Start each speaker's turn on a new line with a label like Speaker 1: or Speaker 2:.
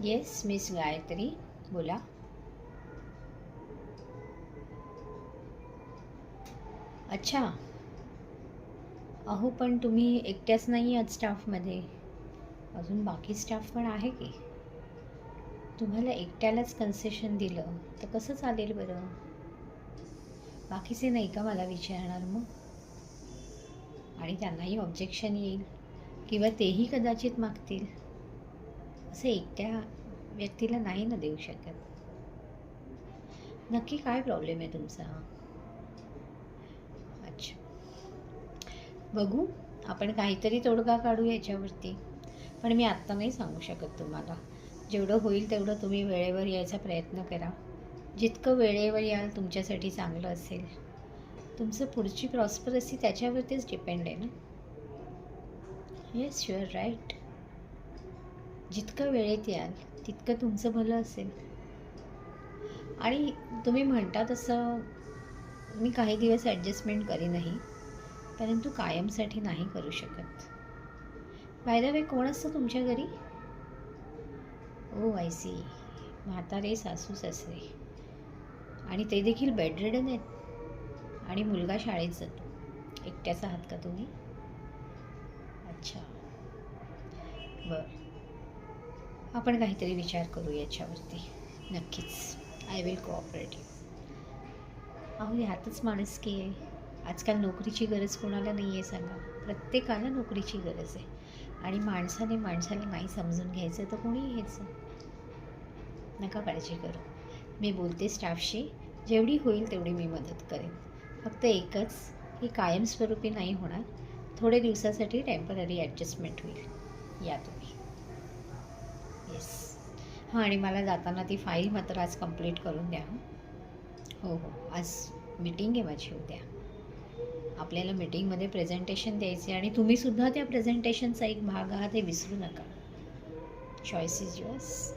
Speaker 1: Yes miss Gayatri, बोला. अच्छा. अहो पण तुम्ही एकट्याच नाही आहात स्टाफमध्ये, अजून बाकी स्टाफ पण आहे की. तुम्हाला एकट्यालाच कन्सेशन दिलं तर कसं चालेल बरं? बाकीचे नाही का मला विचारणार मग? आणि त्यांनाही ऑब्जेक्शन येईल किंवा तेही कदाचित मागतील. असं एकट्या व्यक्तीला नाही ना देऊ शकत. नक्की काय प्रॉब्लेम आहे तुमचा? अच्छा, बघू, आपण काहीतरी तोडगा काढू याच्यावरती. पण मी आत्ता नाही सांगू शकत तुम्हाला. जेवढं होईल तेवढं तुम्ही वेळेवर यायचा प्रयत्न करा. जितकं वेळेवर याल तुमच्यासाठी चांगलं असेल. तुमचं पुढची प्रॉस्परसी त्याच्यावरतीच डिपेंड आहे ना. Yes, you are right. जितकं वेळेत याल तितकं तुमचं भलं असेल. आणि तुम्ही म्हणता तसं मी काही दिवस ॲडजस्टमेंट करीनही, परंतु कायमसाठी नाही करू शकत. बाय द वे, कोण असतं तुमच्या घरी? ओ आय सी. म्हातारे सासू सासरे, आणि ते देखील बेडरिडन आहेत, आणि मुलगा शाळेत जातो. एकट्याच आहात का तुम्ही? अच्छा, बरं. आपण काहीतरी विचार करू याच्यावरती. नक्कीच. I will cooperate you. अहो ह्यातच माणुसकी आहे. आजकाल नोकरीची गरज कोणाला नाही आहे सांगा? प्रत्येकाला नोकरीची गरज आहे. आणि माणसाने माणसाला नाही समजून घ्यायचं तर कोणीही घ्यायचं. नका काळजी करू. मी बोलते स्टाफशी, जेवढी होईल तेवढी मी मदत करेन. फक्त एकच, ही कायमस्वरूपी नाही होणार. थोडे दिवसासाठी टेम्पररी ॲडजस्टमेंट होईल. या तुम्ही. येस. हां, आणि मला जाताना ती फाईल मात्र आज कंप्लीट करून द्या. हो हो, आज मीटिंग आहे माझी उद्या. आपल्याला मीटिंगमध्ये प्रेझेंटेशन द्यायचे, आणि तुम्हीसुद्धा त्या प्रेझेंटेशनचा एक भाग आहात हे विसरू नका. Choice is yours.